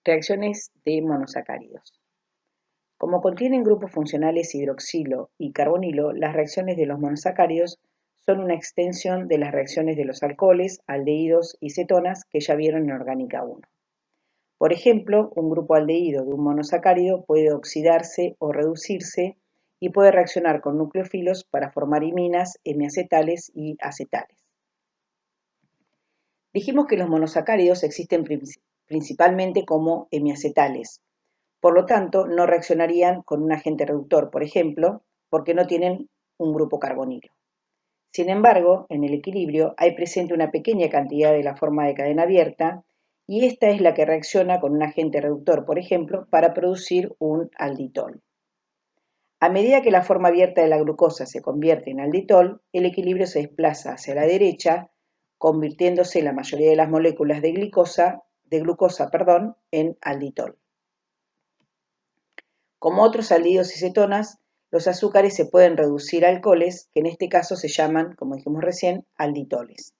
Reacciones de monosacáridos. Como contienen grupos funcionales hidroxilo y carbonilo, las reacciones de los monosacáridos son una extensión de las reacciones de los alcoholes, aldehídos y cetonas que ya vieron en Orgánica 1. Por ejemplo, un grupo aldehído de un monosacárido puede oxidarse o reducirse y puede reaccionar con nucleófilos para formar iminas, hemiacetales y acetales. Dijimos que los monosacáridos existen principalmente como hemiacetales. Por lo tanto, no reaccionarían con un agente reductor, por ejemplo, porque no tienen un grupo carbonilo. Sin embargo, en el equilibrio hay presente una pequeña cantidad de la forma de cadena abierta y esta es la que reacciona con un agente reductor, por ejemplo, para producir un alditol. A medida que la forma abierta de la glucosa se convierte en alditol, el equilibrio se desplaza hacia la derecha, convirtiéndose la mayoría de las moléculas de glucosa en alditol. Como otros aldehídos y cetonas, los azúcares se pueden reducir a alcoholes, que en este caso se llaman, como dijimos recién, alditoles.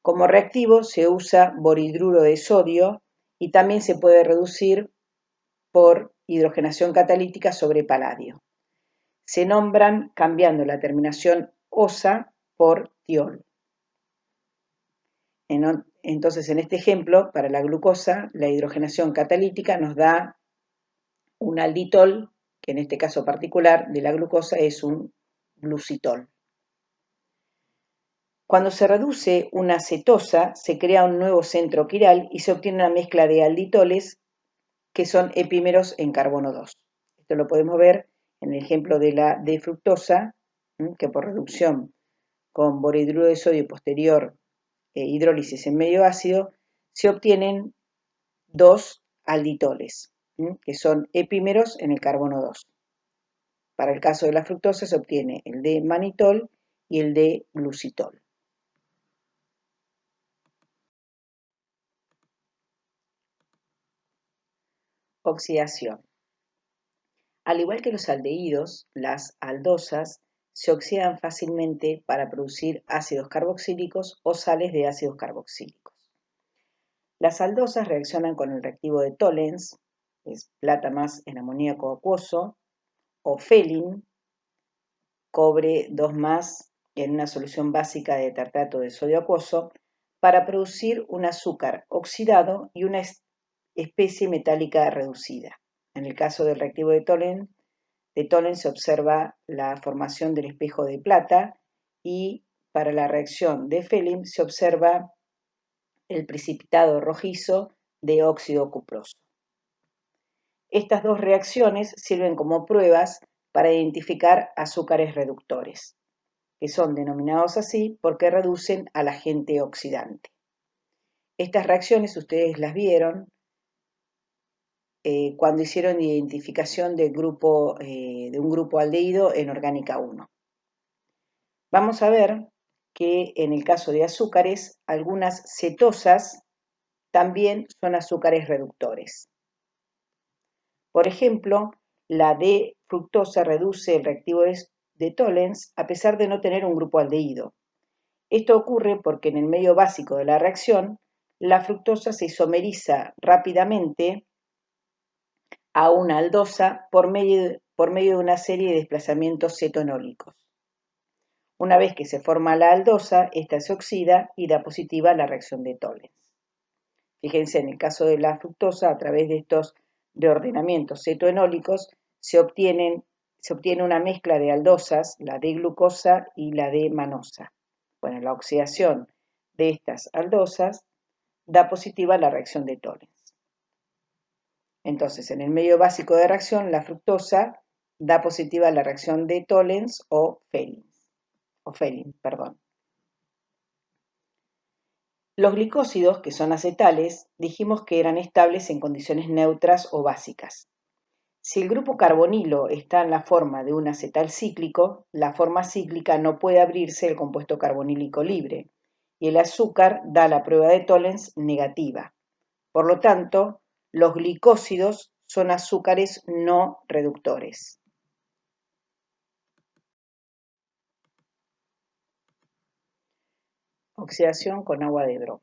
Como reactivo se usa borhidruro de sodio y también se puede reducir por hidrogenación catalítica sobre paladio. Se nombran cambiando la terminación osa por tiol. Entonces, en este ejemplo, para la glucosa, la hidrogenación catalítica nos da un alditol, que en este caso particular de la glucosa es un glucitol. Cuando se reduce una cetosa, se crea un nuevo centro quiral y se obtiene una mezcla de alditoles que son epímeros en carbono 2. Esto lo podemos ver en el ejemplo de la D-fructosa, que por reducción con borhidruro de sodio y posterior hidrólisis en medio ácido, se obtienen dos alditoles, que son epímeros en el carbono 2. Para el caso de la fructosa se obtiene el D-manitol y el D-glucitol. Oxidación. Al igual que los aldehídos, las aldosas se oxidan fácilmente para producir ácidos carboxílicos o sales de ácidos carboxílicos. Las aldosas reaccionan con el reactivo de Tollens, que es plata más en amoníaco acuoso, o Felin, cobre 2 más en una solución básica de tartrato de sodio acuoso, para producir un azúcar oxidado y una especie metálica reducida. En el caso del reactivo de Tollens se observa la formación del espejo de plata y para la reacción de Felin se observa el precipitado rojizo de óxido cuproso. Estas dos reacciones sirven como pruebas para identificar azúcares reductores, que son denominados así porque reducen al agente oxidante. Estas reacciones ustedes las vieron cuando hicieron identificación de un grupo aldehído en Orgánica 1. Vamos a ver que en el caso de azúcares, algunas cetosas también son azúcares reductores. Por ejemplo, la D-fructosa reduce el reactivo de Tollens a pesar de no tener un grupo aldehído. Esto ocurre porque en el medio básico de la reacción, la fructosa se isomeriza rápidamente a una aldosa por medio de una serie de desplazamientos cetonólicos. Una vez que se forma la aldosa, esta se oxida y da positiva la reacción de Tollens. Fíjense, en el caso de la fructosa, a través de estos reordenamientos cetoenólicos, se obtiene una mezcla de aldosas, la D-glucosa y la D-manosa. Bueno, la oxidación de estas aldosas da positiva la reacción de Tollens. Entonces, en el medio básico de reacción, la fructosa da positiva la reacción de Tollens o Felin. Los glicósidos, que son acetales, dijimos que eran estables en condiciones neutras o básicas. Si el grupo carbonilo está en la forma de un acetal cíclico, la forma cíclica no puede abrirse el compuesto carbonílico libre y el azúcar da la prueba de Tollens negativa. Por lo tanto, los glicósidos son azúcares no reductores. Oxidación con agua de bromo.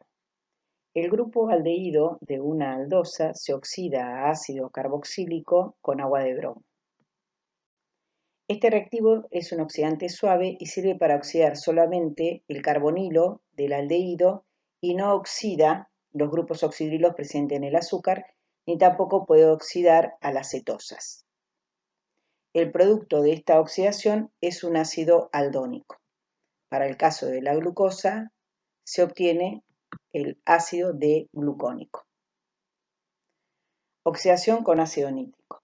El grupo aldehído de una aldosa se oxida a ácido carboxílico con agua de bromo. Este reactivo es un oxidante suave y sirve para oxidar solamente el carbonilo del aldehído y no oxida los grupos oxidrilos presentes en el azúcar, ni tampoco puede oxidar a las cetosas. El producto de esta oxidación es un ácido aldónico. Para el caso de la glucosa, se obtiene el ácido D-glucónico. Oxidación con ácido nítrico.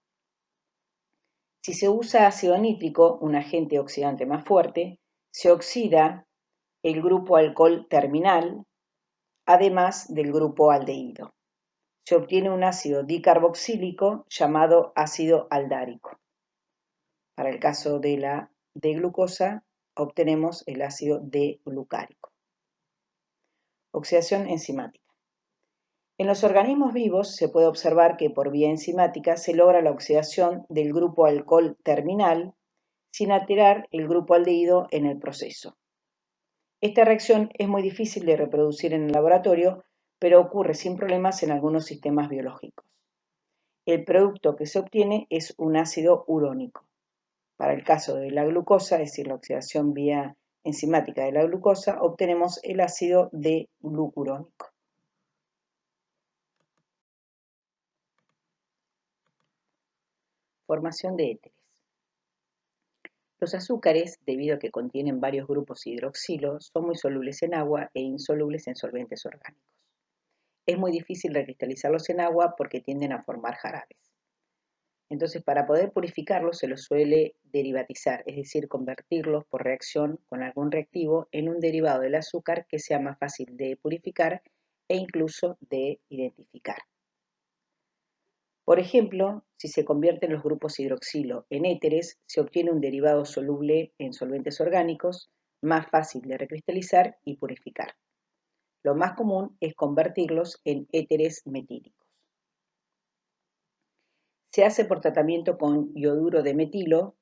Si se usa ácido nítrico, un agente oxidante más fuerte, se oxida el grupo alcohol terminal, además del grupo aldehído. Se obtiene un ácido dicarboxílico llamado ácido aldárico. Para el caso de la D-glucosa, obtenemos el ácido D-glucárico. Oxidación enzimática. En los organismos vivos se puede observar que por vía enzimática se logra la oxidación del grupo alcohol terminal sin alterar el grupo aldehído en el proceso. Esta reacción es muy difícil de reproducir en el laboratorio, pero ocurre sin problemas en algunos sistemas biológicos. El producto que se obtiene es un ácido urónico. Para el caso de la glucosa, es decir, la oxidación vía enzimática de la glucosa, obtenemos el ácido D-glucurónico. Formación de éteres. Los azúcares, debido a que contienen varios grupos hidroxilo, son muy solubles en agua e insolubles en solventes orgánicos. Es muy difícil recristalizarlos en agua porque tienden a formar jarabes. Entonces, para poder purificarlos se los suele derivatizar, es decir, convertirlos por reacción con algún reactivo en un derivado del azúcar que sea más fácil de purificar e incluso de identificar. Por ejemplo, si se convierten los grupos hidroxilo en éteres, se obtiene un derivado soluble en solventes orgánicos, más fácil de recristalizar y purificar. Lo más común es convertirlos en éteres metílicos. Se hace por tratamiento con ioduro de metilo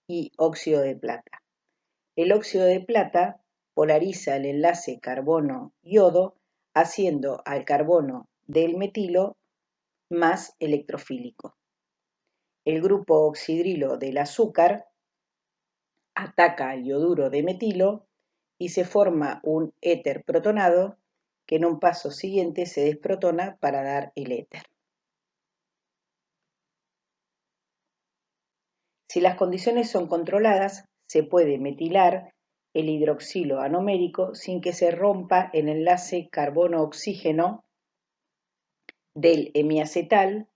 y óxido de plata. El óxido de plata polariza el enlace carbono-yodo, haciendo al carbono del metilo más electrofílico. El grupo oxidrilo del azúcar ataca al ioduro de metilo y se forma un éter protonado que en un paso siguiente se desprotona para dar el éter. Si las condiciones son controladas, se puede metilar el hidroxilo anomérico sin que se rompa el enlace carbono-oxígeno del hemiacetal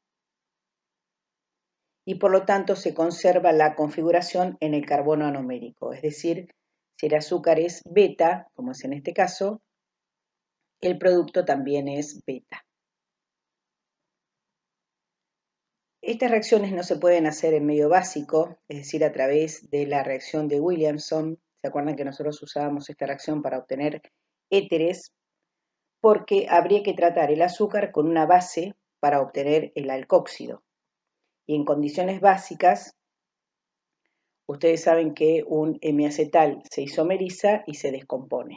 y por lo tanto se conserva la configuración en el carbono anomérico, es decir, si el azúcar es beta, como es en este caso, el producto también es beta. Estas reacciones no se pueden hacer en medio básico, es decir, a través de la reacción de Williamson. ¿Se acuerdan que nosotros usábamos esta reacción para obtener éteres? Porque habría que tratar el azúcar con una base para obtener el alcóxido. Y en condiciones básicas, ustedes saben que un hemiacetal se isomeriza y se descompone.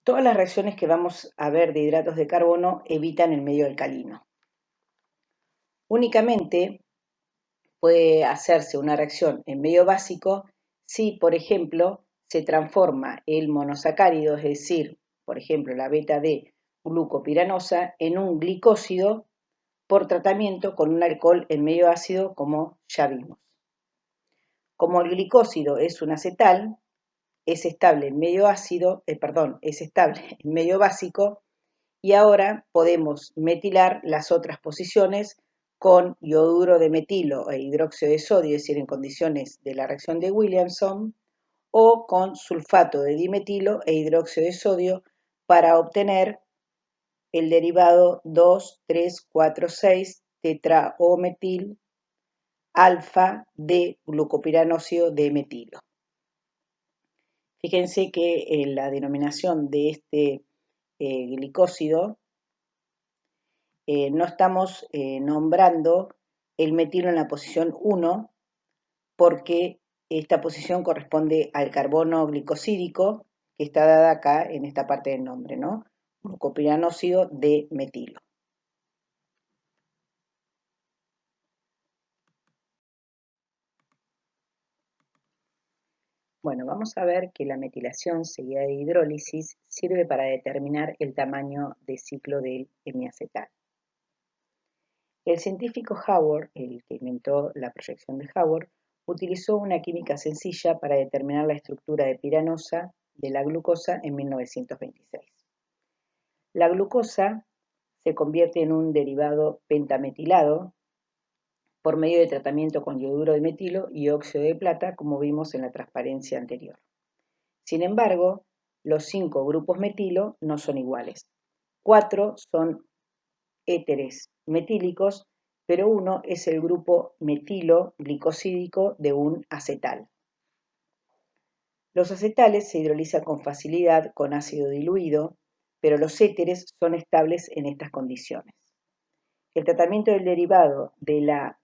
Todas las reacciones que vamos a ver de hidratos de carbono evitan el medio alcalino. Únicamente puede hacerse una reacción en medio básico si, por ejemplo, se transforma el monosacárido, es decir, por ejemplo, la beta D glucopiranosa, en un glicósido por tratamiento con un alcohol en medio ácido, como ya vimos. Como el glicósido es un acetal, es estable en medio ácido, es estable en medio básico, y ahora podemos metilar las otras posiciones con ioduro de metilo e hidróxido de sodio, es decir, en condiciones de la reacción de Williamson, o con sulfato de dimetilo e hidróxido de sodio para obtener el derivado 2,3,4,6 tetraometil alfa de glucopiranósido de metilo. Fíjense que la denominación de este glicósido no estamos nombrando el metilo en la posición 1 porque esta posición corresponde al carbono glicosídico que está dada acá en esta parte del nombre, ¿no? Glucopiranósido de metilo. Bueno, vamos a ver que la metilación seguida de hidrólisis sirve para determinar el tamaño de ciclo del hemiacetal. El científico Haworth, el que inventó la proyección de Haworth, utilizó una química sencilla para determinar la estructura de piranosa de la glucosa en 1926. La glucosa se convierte en un derivado pentametilado por medio de tratamiento con yoduro de metilo y óxido de plata, como vimos en la transparencia anterior. Sin embargo, los 5 grupos metilo no son iguales. 4 son éteres metílicos, pero uno es el grupo metilo glicosídico de un acetal. Los acetales se hidrolizan con facilidad con ácido diluido, pero los éteres son estables en estas condiciones. El tratamiento del derivado de la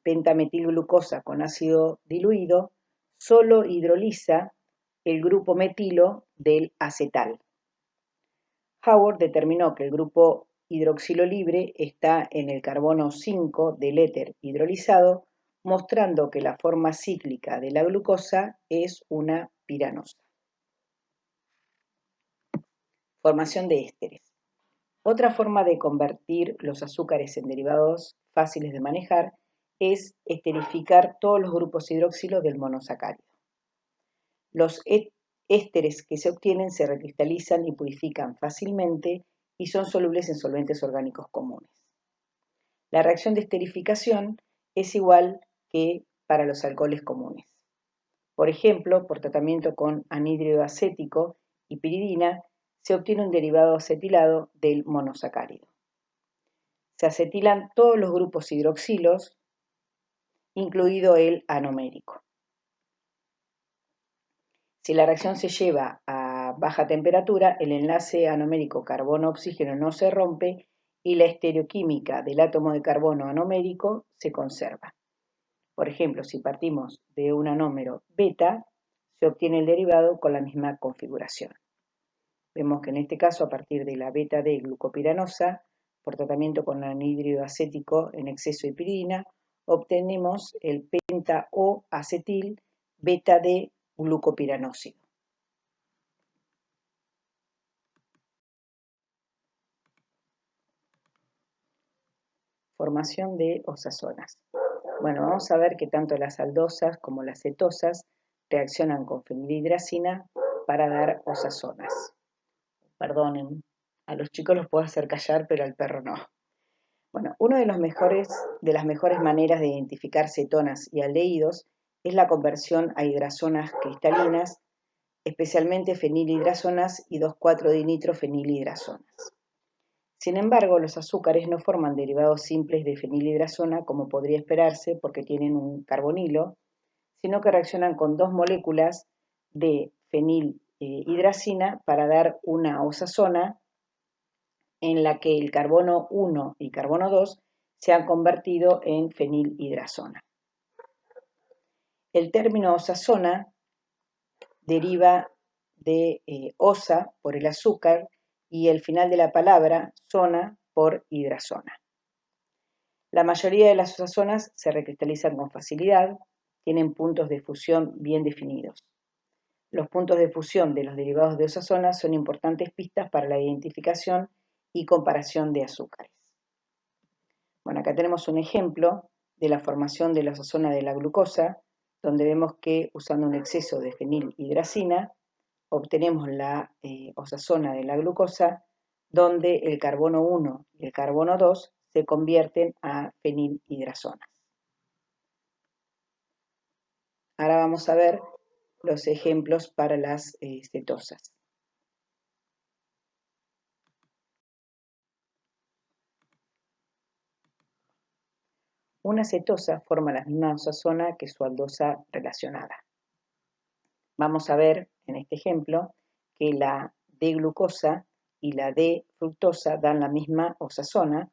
pentametilglucosa con ácido diluido solo hidroliza el grupo metilo del acetal. Haworth determinó que el grupo hidroxilo libre está en el carbono 5 del éter hidrolizado, mostrando que la forma cíclica de la glucosa es una piranosa. Formación de ésteres. Otra forma de convertir los azúcares en derivados fáciles de manejar es esterificar todos los grupos hidroxilo del monosacárido. Los ésteres que se obtienen se recristalizan y purifican fácilmente y son solubles en solventes orgánicos comunes. La reacción de esterificación es igual que para los alcoholes comunes. Por ejemplo, por tratamiento con anhídrido acético y piridina, se obtiene un derivado acetilado del monosacárido. Se acetilan todos los grupos hidroxilos, incluido el anomérico. Si la reacción se lleva a baja temperatura, el enlace anomérico carbono-oxígeno no se rompe y la estereoquímica del átomo de carbono anomérico se conserva. Por ejemplo, si partimos de un anómero beta, se obtiene el derivado con la misma configuración. Vemos que en este caso, a partir de la beta-D glucopiranosa, por tratamiento con anhídrido acético en exceso de piridina, obtenemos el penta-O-acetil beta-D glucopiranósido. Formación de osazonas. Bueno, vamos a ver que tanto las aldosas como las cetosas reaccionan con fenilhidracina para dar osazonas. Perdonen, a los chicos los puedo hacer callar, pero al perro no. Bueno, una de las mejores maneras de identificar cetonas y aldehídos es la conversión a hidrazonas cristalinas, especialmente fenilhidrazonas y 2,4-dinitrofenilhidrazonas. Sin embargo, los azúcares no forman derivados simples de fenilhidrazona como podría esperarse porque tienen un carbonilo, sino que reaccionan con 2 moléculas de fenilhidracina para dar una osazona en la que el carbono 1 y carbono 2 se han convertido en fenilhidrazona. El término osazona deriva de osa por el azúcar y el final de la palabra zona por hidrazona. La mayoría de las osazonas se recristalizan con facilidad, tienen puntos de fusión bien definidos. Los puntos de fusión de los derivados de osazonas son importantes pistas para la identificación y comparación de azúcares. Bueno, acá tenemos un ejemplo de la formación de la osazona de la glucosa, donde vemos que usando un exceso de fenilhidracina obtenemos la osazona de la glucosa, donde el carbono 1 y el carbono 2 se convierten a fenilhidrazonas. Ahora vamos a ver los ejemplos para las cetosas. Una cetosa forma la misma osazona que su aldosa relacionada. Vamos a ver en este ejemplo que la D-glucosa y la D-fructosa dan la misma osazona,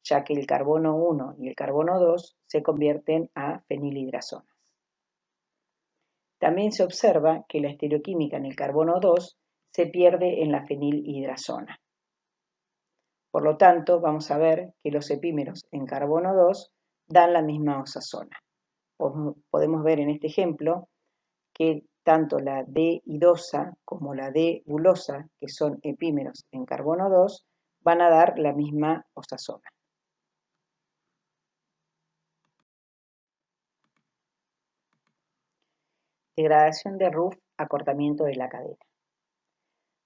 ya que el carbono 1 y el carbono 2 se convierten a fenilhidrazonas. También se observa que la estereoquímica en el carbono 2 se pierde en la fenilhidrazona. Por lo tanto, vamos a ver que los epímeros en carbono 2 dan la misma osazona. Podemos ver en este ejemplo que tanto la D-idosa como la D-bulosa, que son epímeros en carbono 2, van a dar la misma osazona. Degradación de Ruff, acortamiento de la cadena.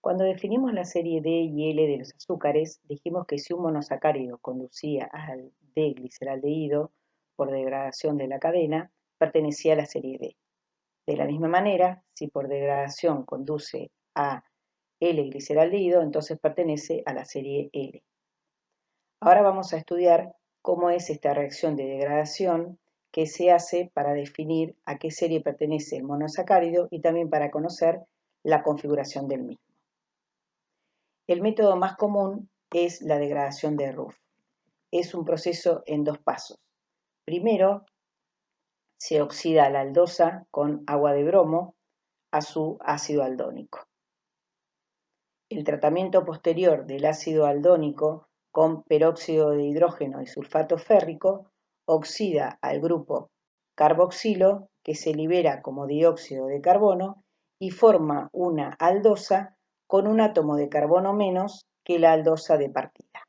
Cuando definimos la serie D y L de los azúcares, dijimos que si un monosacárido conducía al D-gliceraldehído por degradación de la cadena, pertenecía a la serie D. De la misma manera, si por degradación conduce a L-gliceraldehído, entonces pertenece a la serie L. Ahora vamos a estudiar cómo es esta reacción de degradación que se hace para definir a qué serie pertenece el monosacárido y también para conocer la configuración del mismo. El método más común es la degradación de Ruff. Es un proceso en dos pasos. Primero, se oxida la aldosa con agua de bromo a su ácido aldónico. El tratamiento posterior del ácido aldónico con peróxido de hidrógeno y sulfato férrico oxida al grupo carboxilo, que se libera como dióxido de carbono y forma una aldosa con un átomo de carbono menos que la aldosa de partida.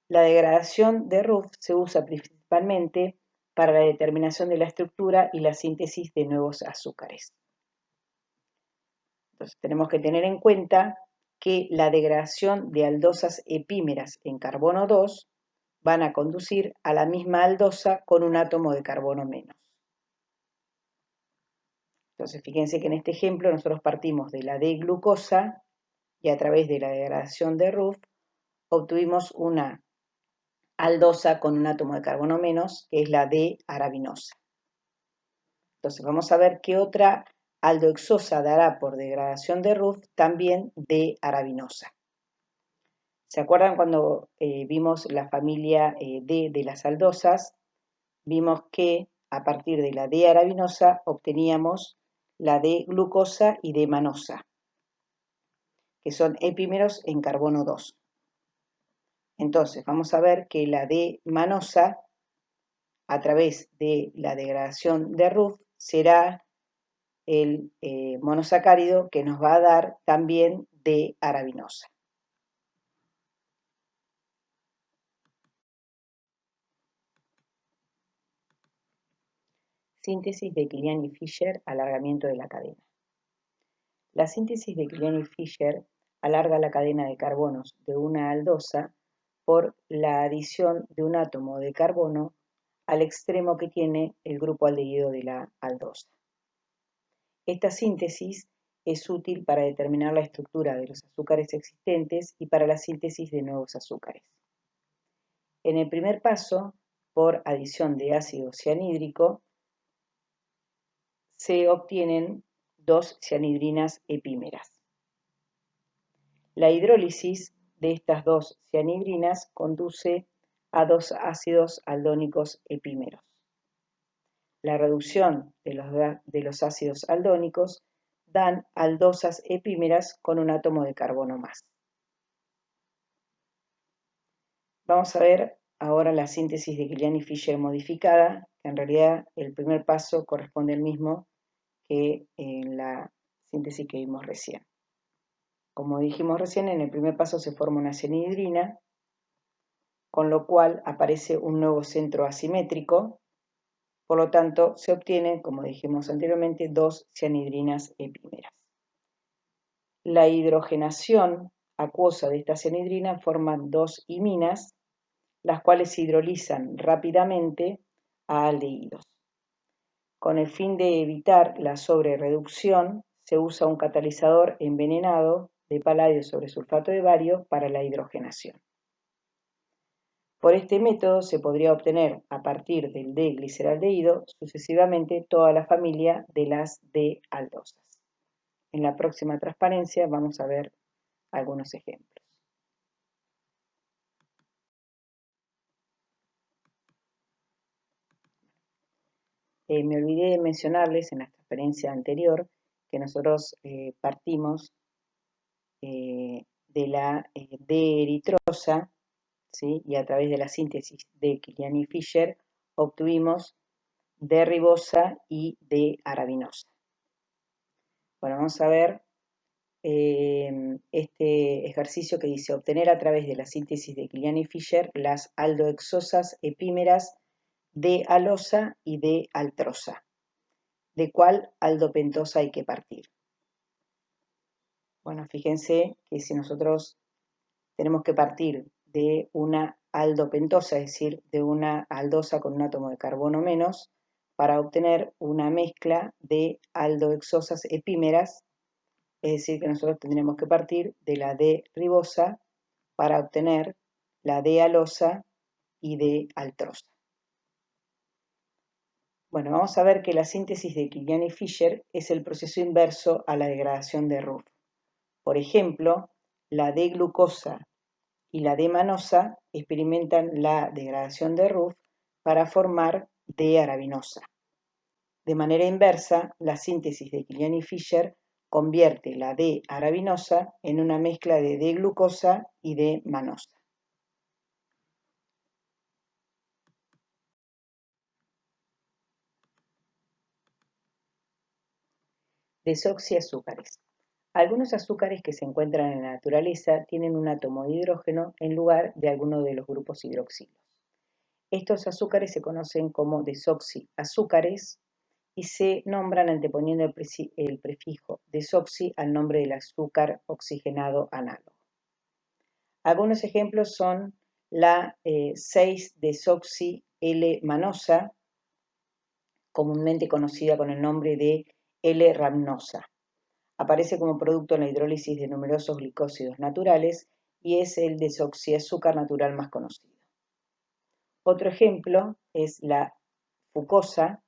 La degradación de Ruff se usa principalmente para la determinación de la estructura y la síntesis de nuevos azúcares. Entonces tenemos que tener en cuenta que la degradación de aldosas epímeras en carbono 2 van a conducir a la misma aldosa con un átomo de carbono menos. Entonces fíjense que en este ejemplo nosotros partimos de la D-glucosa y a través de la degradación de Ruff obtuvimos una aldosa con un átomo de carbono menos, que es la D-arabinosa. Entonces vamos a ver qué otra aldohexosa dará por degradación de Ruff también D-arabinosa. ¿Se acuerdan cuando vimos la familia D de las aldosas? Vimos que a partir de la D-arabinosa obteníamos la D-glucosa y D-manosa, que son epímeros en carbono 2. Entonces vamos a ver que la D-manosa, a través de la degradación de Ruff, será el monosacárido que nos va a dar también D-arabinosa. Síntesis de Kilian y Fischer, alargamiento de la cadena. La síntesis de Kilian y Fischer alarga la cadena de carbonos de una aldosa por la adición de un átomo de carbono al extremo que tiene el grupo aldehído de la aldosa. Esta síntesis es útil para determinar la estructura de los azúcares existentes y para la síntesis de nuevos azúcares. En el primer paso, por adición de ácido cianhídrico, se obtienen dos cianhidrinas epímeras. La hidrólisis de estas dos cianhidrinas conduce a dos ácidos aldónicos epímeros. La reducción de los ácidos aldónicos dan aldosas epímeras con un átomo de carbono más. Vamos a ver ahora la síntesis de Kilian y Fischer modificada, que en realidad el primer paso corresponde al mismo que en la síntesis que vimos recién. Como dijimos recién, en el primer paso se forma una cianhidrina, con lo cual aparece un nuevo centro asimétrico. Por lo tanto, se obtienen, como dijimos anteriormente, dos cianhidrinas epímeras. La hidrogenación acuosa de esta cianhidrina forma dos iminas, las cuales se hidrolizan rápidamente a aldehídos. Con el fin de evitar la sobrereducción, se usa un catalizador envenenado de paladio sobre sulfato de bario para la hidrogenación. Por este método se podría obtener a partir del D-gliceraldehído sucesivamente toda la familia de las D-aldosas. En la próxima transparencia vamos a ver algunos ejemplos. me olvidé de mencionarles en la transferencia anterior que nosotros partimos de la D-eritrosa, ¿sí? Y a través de la síntesis de Kiliani-Fischer obtuvimos D-ribosa y D-arabinosa. Bueno, vamos a ver este ejercicio que dice obtener a través de la síntesis de Kiliani-Fischer las aldohexosas epímeras de alosa y de altrosa. ¿De cuál aldopentosa hay que partir? Bueno, fíjense que si nosotros tenemos que partir de una aldopentosa, es decir, de una aldosa con un átomo de carbono menos, para obtener una mezcla de aldohexosas epímeras, es decir, que nosotros tendremos que partir de la D-ribosa para obtener la D-alosa y D-altrosa. Bueno, vamos a ver que la síntesis de Kiliani-Fischer es el proceso inverso a la degradación de Ruff. Por ejemplo, la D-glucosa y la D-manosa experimentan la degradación de Ruff para formar D-arabinosa. De manera inversa, la síntesis de Kiliani-Fischer convierte la D-arabinosa en una mezcla de D-glucosa y D-manosa. Desoxiazúcares. Algunos azúcares que se encuentran en la naturaleza tienen un átomo de hidrógeno en lugar de alguno de los grupos hidroxilos. Estos azúcares se conocen como desoxiazúcares y se nombran anteponiendo el prefijo desoxi al nombre del azúcar oxigenado análogo. Algunos ejemplos son la 6-desoxi-L-manosa, comúnmente conocida con el nombre de L-ramnosa. Aparece como producto en la hidrólisis de numerosos glicósidos naturales y es el desoxiazúcar natural más conocido. Otro ejemplo es la fucosa,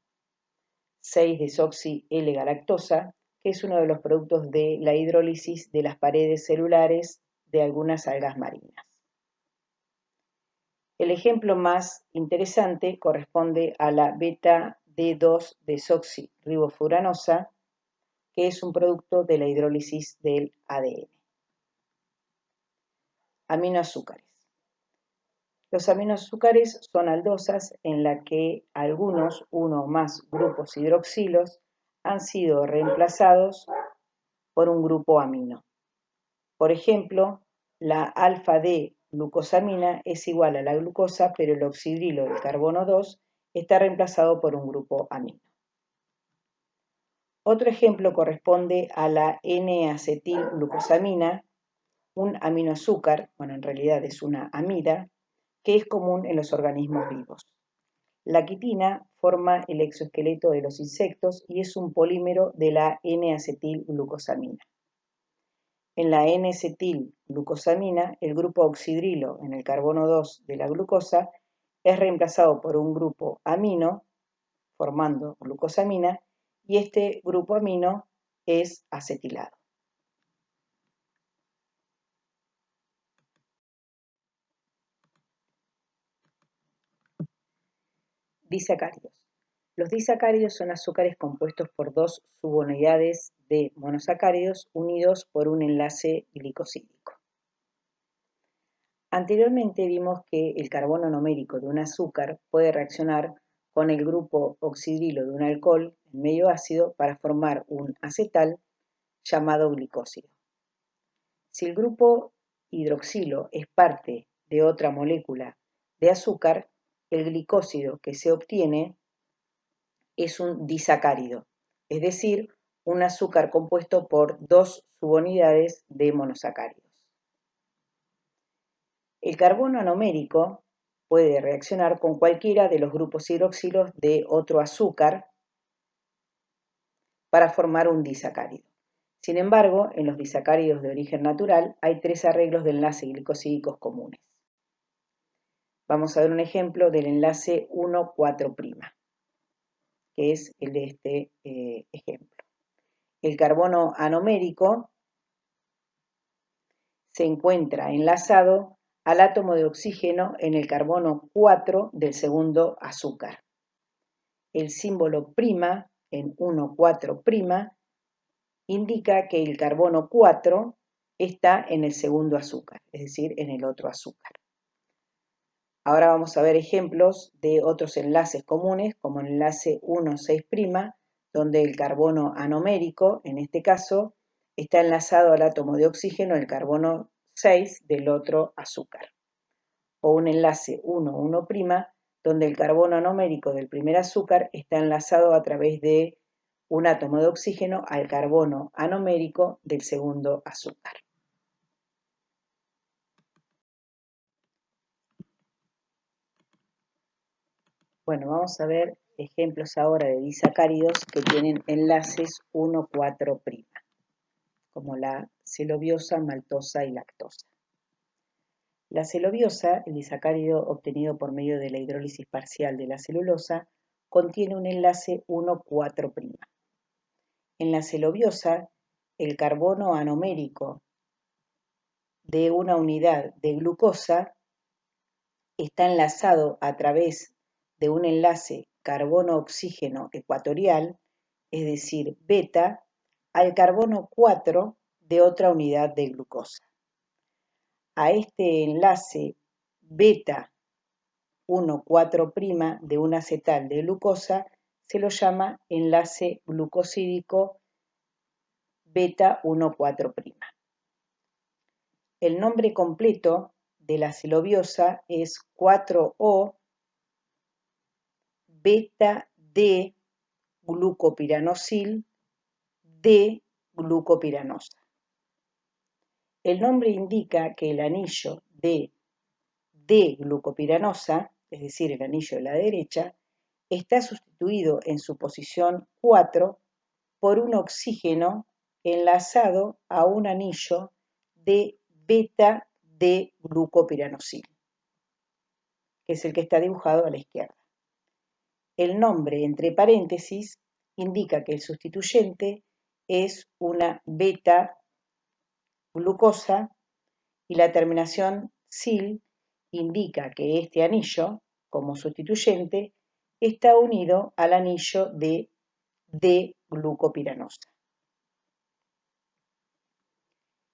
6-desoxi-L-galactosa, que es uno de los productos de la hidrólisis de las paredes celulares de algunas algas marinas. El ejemplo más interesante corresponde a la beta-D2-desoxirribofuranosa, que es un producto de la hidrólisis del ADN. Aminoazúcares. Los aminoazúcares son aldosas en la que algunos, uno o más grupos hidroxilos han sido reemplazados por un grupo amino. Por ejemplo, la alfa-D-glucosamina es igual a la glucosa, pero el oxidrilo del carbono 2 está reemplazado por un grupo amino. Otro ejemplo corresponde a la N-acetilglucosamina, un aminoazúcar, bueno, en realidad es una amida, que es común en los organismos vivos. La quitina forma el exoesqueleto de los insectos y es un polímero de la N-acetilglucosamina. En la N-acetilglucosamina, el grupo oxidrilo en el carbono 2 de la glucosa es reemplazado por un grupo amino, formando glucosamina, y este grupo amino es acetilado. Disacáridos. Los disacáridos son azúcares compuestos por dos subunidades de monosacáridos unidos por un enlace glicosídico. Anteriormente vimos que el carbono anomérico de un azúcar puede reaccionar con el grupo oxidrilo de un alcohol en medio ácido para formar un acetal llamado glicósido. Si el grupo hidroxilo es parte de otra molécula de azúcar, el glicósido que se obtiene es un disacárido, es decir, un azúcar compuesto por dos subunidades de monosacáridos. El carbono anomérico puede reaccionar con cualquiera de los grupos hidroxilos de otro azúcar para formar un disacárido. Sin embargo, en los disacáridos de origen natural hay tres arreglos de enlace glicosídicos comunes. Vamos a ver un ejemplo del enlace 1,4', que es el de este ejemplo. El carbono anomérico se encuentra enlazado al átomo de oxígeno en el carbono 4 del segundo azúcar. el símbolo prima en 1,4 prima indica que el carbono 4 está en el segundo azúcar, es decir, en el otro azúcar. Ahora vamos a ver ejemplos de otros enlaces comunes, como el enlace 1,6', donde el carbono anomérico, en este caso, está enlazado al átomo de oxígeno del carbono 6 del otro azúcar. O un enlace 1,1', donde el carbono anomérico del primer azúcar está enlazado a través de un átomo de oxígeno al carbono anomérico del segundo azúcar. Bueno, vamos a ver ejemplos ahora de disacáridos que tienen enlaces 1,4', como la celobiosa, maltosa y lactosa. La celobiosa, el disacárido obtenido por medio de la hidrólisis parcial de la celulosa, contiene un enlace 1,4'. En la celobiosa, el carbono anomérico de una unidad de glucosa está enlazado a través de un enlace carbono-oxígeno ecuatorial, es decir, beta, al carbono 4 de otra unidad de glucosa. A este enlace beta 1,4' de un acetal de glucosa se lo llama enlace glucosídico beta 1,4'. El nombre completo de la celobiosa es 4O beta D glucopiranosil D glucopiranosa. El nombre indica que el anillo de D-glucopiranosa, es decir, el anillo de la derecha, está sustituido en su posición 4 por un oxígeno enlazado a un anillo de beta-D-glucopiranosil, que es el que está dibujado a la izquierda. El nombre entre paréntesis indica que el sustituyente es una beta-glucosa y la terminación sil indica que este anillo, como sustituyente, está unido al anillo de D-glucopiranosa.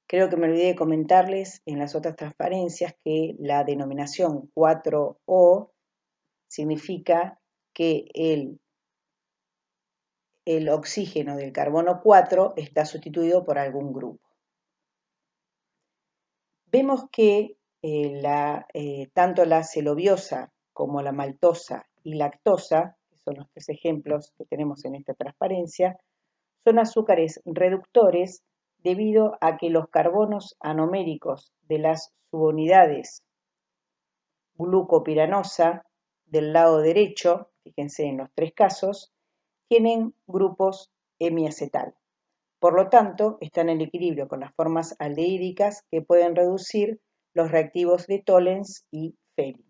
Creo que me olvidé de comentarles en las otras transparencias que la denominación 4O significa que el oxígeno del carbono 4 está sustituido por algún grupo. Vemos que tanto la celobiosa como la maltosa y lactosa, que son los tres ejemplos que tenemos en esta transparencia, son azúcares reductores debido a que los carbonos anoméricos de las subunidades glucopiranosa del lado derecho, fíjense en los tres casos, tienen grupos hemiacetal. Por lo tanto, están en equilibrio con las formas aldehídicas que pueden reducir los reactivos de Tollens y Fehling.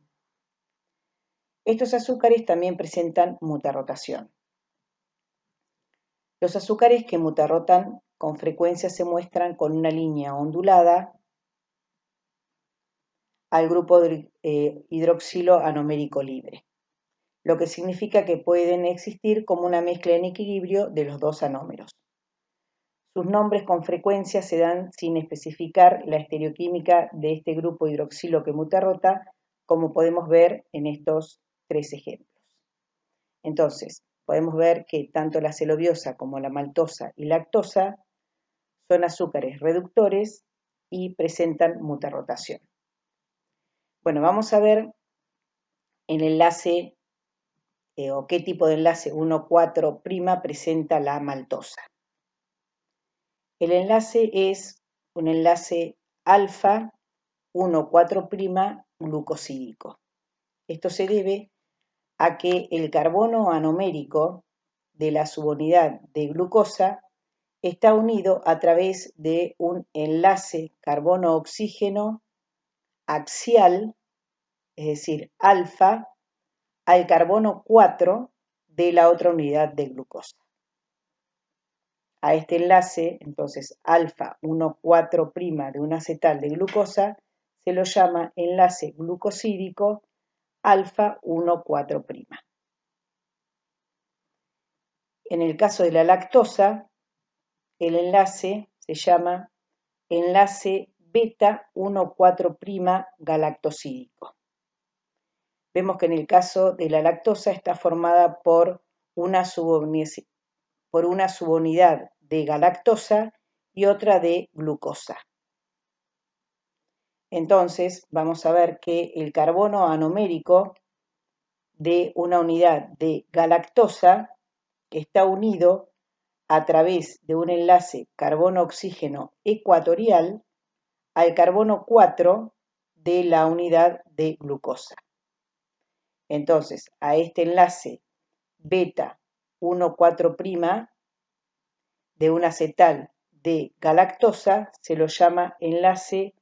Estos azúcares también presentan mutarrotación. Los azúcares que mutarrotan con frecuencia se muestran con una línea ondulada al grupo hidroxilo anomérico libre, lo que significa que pueden existir como una mezcla en equilibrio de los dos anómeros. Sus nombres con frecuencia se dan sin especificar la estereoquímica de este grupo hidroxilo que mutarrota, como podemos ver en estos tres ejemplos. Entonces, podemos ver que tanto la celobiosa como la maltosa y lactosa son azúcares reductores y presentan mutarrotación. Bueno, vamos a ver el enlace o qué tipo de enlace 1,4' presenta la maltosa. El enlace es un enlace alfa 1,4' glucosídico. Esto se debe a que el carbono anomérico de la subunidad de glucosa está unido a través de un enlace carbono-oxígeno axial, es decir, alfa, al carbono 4 de la otra unidad de glucosa. A este enlace, entonces, alfa 1,4' de un acetal de glucosa, se lo llama enlace glucosídico alfa 1,4'. En el caso de la lactosa, el enlace se llama enlace beta 1,4' galactosídico. Vemos que en el caso de la lactosa está formada por una subunidad de galactosa y otra de glucosa. Entonces vamos a ver que el carbono anomérico de una unidad de galactosa está unido a través de un enlace carbono-oxígeno ecuatorial al carbono 4 de la unidad de glucosa. Entonces, a este enlace beta 1,4' de un acetal de galactosa se lo llama enlace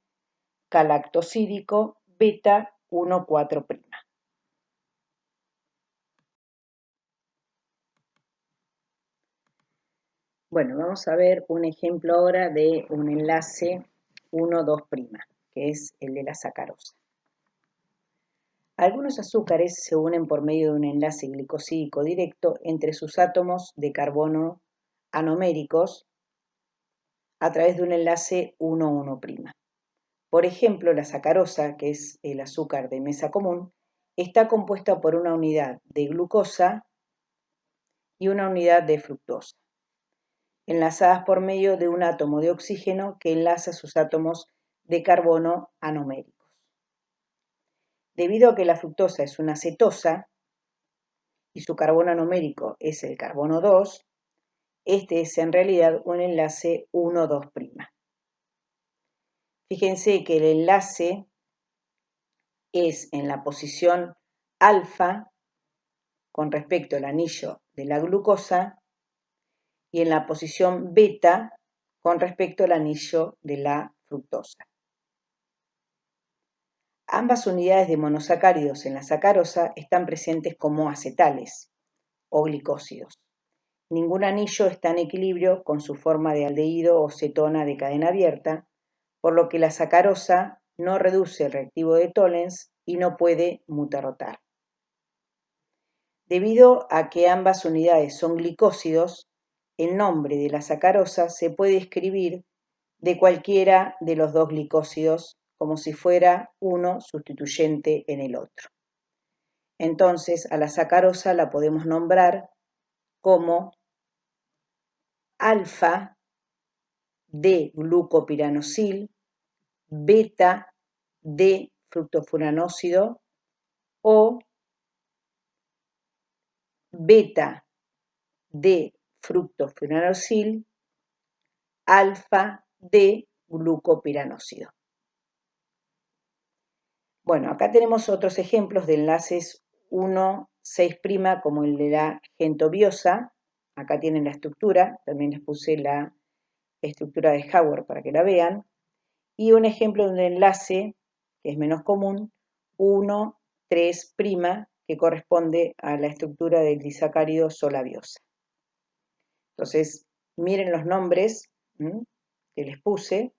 galactosídico beta 1,4'. Bueno, vamos a ver un ejemplo ahora de un enlace 1,2', que es el de la sacarosa. Algunos azúcares se unen por medio de un enlace glicosídico directo entre sus átomos de carbono anoméricos a través de un enlace 1,1'. Por ejemplo, la sacarosa, que es el azúcar de mesa común, está compuesta por una unidad de glucosa y una unidad de fructosa, enlazadas por medio de un átomo de oxígeno que enlaza sus átomos de carbono anoméricos. Debido a que la fructosa es una cetosa y su carbono anomérico es el carbono 2, este es en realidad un enlace 1,2'. Fíjense que el enlace es en la posición alfa con respecto al anillo de la glucosa y en la posición beta con respecto al anillo de la fructosa. Ambas unidades de monosacáridos en la sacarosa están presentes como acetales o glicósidos. Ningún anillo está en equilibrio con su forma de aldehído o cetona de cadena abierta, por lo que la sacarosa no reduce el reactivo de Tollens y no puede mutarrotar. Debido a que ambas unidades son glicósidos, el nombre de la sacarosa se puede escribir de cualquiera de los dos glicósidos como si fuera uno sustituyente en el otro. Entonces, a la sacarosa la podemos nombrar como alfa de glucopiranosil, beta de fructofuranósido o beta de fructofuranósil, alfa de glucopiranósido. Bueno, acá tenemos otros ejemplos de enlaces 1,6' como el de la gentobiosa. Acá tienen la estructura, también les puse la estructura de Howard para que la vean. Y un ejemplo de un enlace, que es menos común, 1,3', que corresponde a la estructura del disacárido solabiosa. Entonces, miren los nombres que les puse,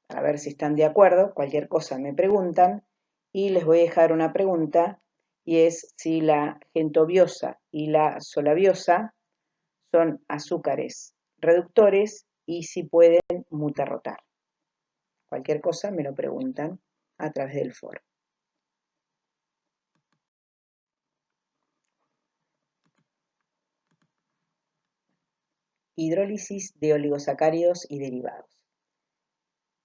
para ver si están de acuerdo. Cualquier cosa me preguntan. Y les voy a dejar una pregunta, y es si la gentobiosa y la solabiosa son azúcares reductores y si pueden mutarrotar. Cualquier cosa me lo preguntan a través del foro. Hidrólisis de oligosacáridos y derivados.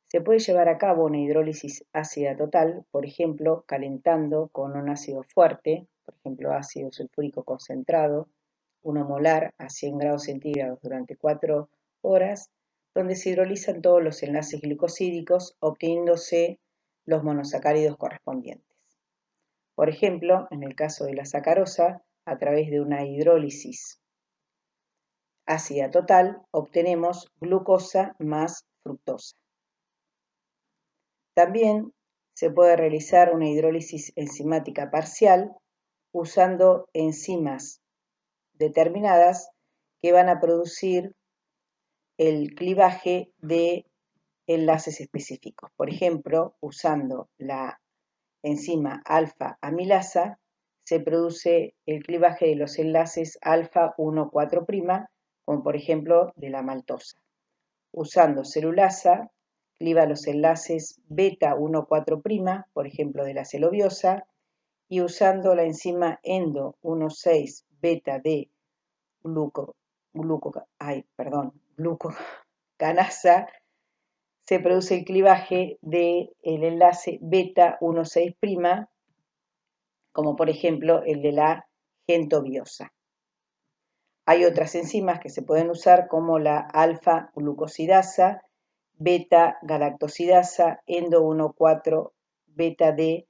Se puede llevar a cabo una hidrólisis ácida total, por ejemplo, calentando con un ácido fuerte, por ejemplo, ácido sulfúrico concentrado, 1 molar a 100 grados centígrados durante 4 horas, donde se hidrolizan todos los enlaces glicosídicos, obteniéndose los monosacáridos correspondientes. Por ejemplo, en el caso de la sacarosa, a través de una hidrólisis ácida total, obtenemos glucosa más fructosa. También se puede realizar una hidrólisis enzimática parcial usando enzimas determinadas que van a producir el clivaje de enlaces específicos. Por ejemplo, usando la enzima alfa amilasa se produce el clivaje de los enlaces alfa 1,4', como por ejemplo de la maltosa. Usando celulasa, cliva los enlaces beta 1,4', por ejemplo de la celobiosa, y usando la enzima endo 1,6 beta de glucocanasa, se produce el clivaje del enlace beta 1,6', como por ejemplo el de la gentobiosa. Hay otras enzimas que se pueden usar como la alfa-glucosidasa, beta-galactosidasa, endo 1,4 beta D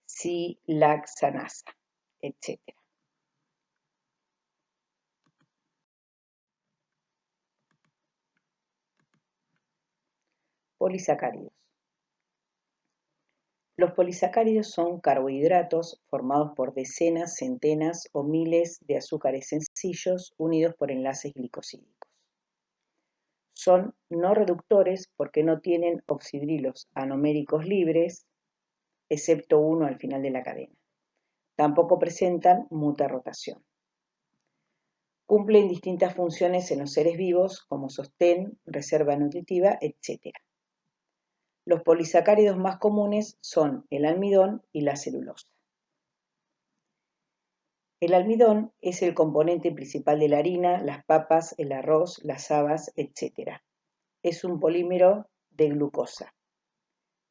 silaxanasa, etc. Polisacáridos. Los polisacáridos son carbohidratos formados por decenas, centenas o miles de azúcares sencillos unidos por enlaces glicosídicos. Son no reductores porque no tienen oxidrilos anoméricos libres, excepto uno al final de la cadena. Tampoco presentan mutarrotación. Cumplen distintas funciones en los seres vivos como sostén, reserva nutritiva, etc. Los polisacáridos más comunes son el almidón y la celulosa. El almidón es el componente principal de la harina, las papas, el arroz, las habas, etc. Es un polímero de glucosa.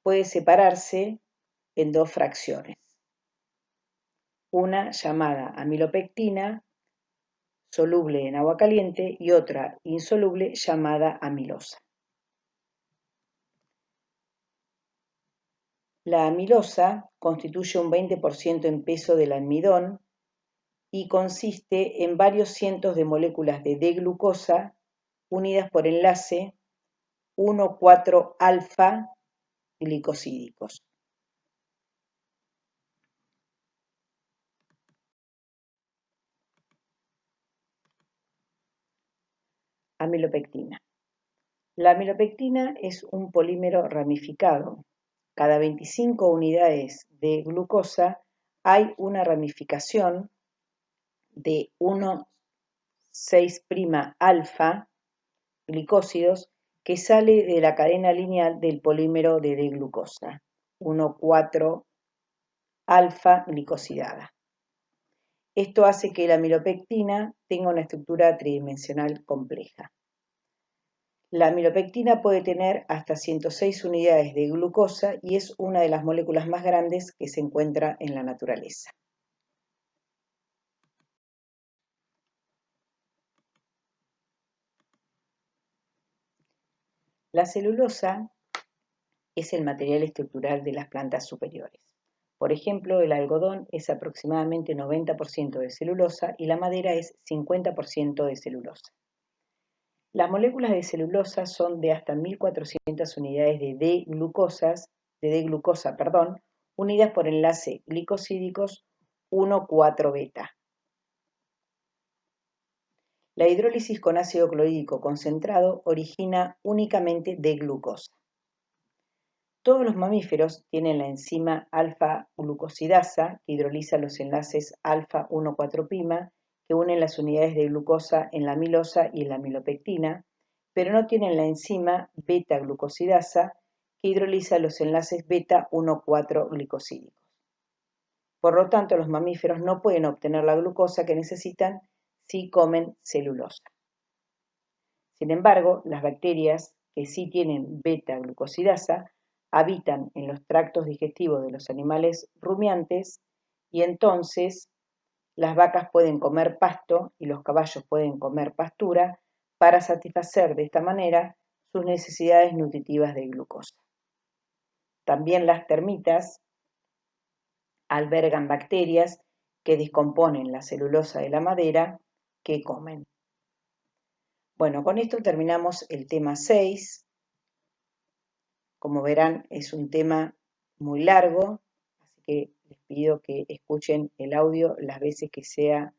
Puede separarse en dos fracciones. Una llamada amilopectina, soluble en agua caliente, y otra insoluble llamada amilosa. La amilosa constituye un 20% en peso del almidón y consiste en varios cientos de moléculas de D-glucosa unidas por enlace 1,4-alfa glicosídicos. Amilopectina. La amilopectina es un polímero ramificado. Cada 25 unidades de glucosa hay una ramificación de 1,6' alfa glicósidos que sale de la cadena lineal del polímero de D-glucosa, 1,4 alfa glicosidada. Esto hace que la amilopectina tenga una estructura tridimensional compleja. La amilopectina puede tener hasta 106 unidades de glucosa y es una de las moléculas más grandes que se encuentra en la naturaleza. La celulosa es el material estructural de las plantas superiores. Por ejemplo, el algodón es aproximadamente 90% de celulosa y la madera es 50% de celulosa. Las moléculas de celulosa son de hasta 1400 unidades de D-glucosa, unidas por enlace glicosídicos 1,4-beta. La hidrólisis con ácido clorhídrico concentrado origina únicamente D-glucosa. Todos los mamíferos tienen la enzima alfa-glucosidasa que hidroliza los enlaces alfa 1,4' que unen las unidades de glucosa en la amilosa y en la amilopectina, pero no tienen la enzima beta-glucosidasa que hidroliza los enlaces beta 1,4 glicosídicos. Por lo tanto, los mamíferos no pueden obtener la glucosa que necesitan si comen celulosa. Sin embargo, las bacterias que sí tienen beta-glucosidasa habitan en los tractos digestivos de los animales rumiantes y entonces las vacas pueden comer pasto y los caballos pueden comer pastura para satisfacer de esta manera sus necesidades nutritivas de glucosa. También las termitas albergan bacterias que descomponen la celulosa de la madera que comen. Bueno, con esto terminamos el tema 6. Como verán, es un tema muy largo, así que les pido que escuchen el audio las veces que sea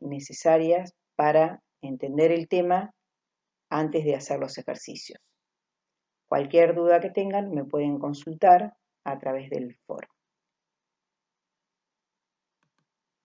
necesarias para entender el tema antes de hacer los ejercicios. Cualquier duda que tengan me pueden consultar a través del foro.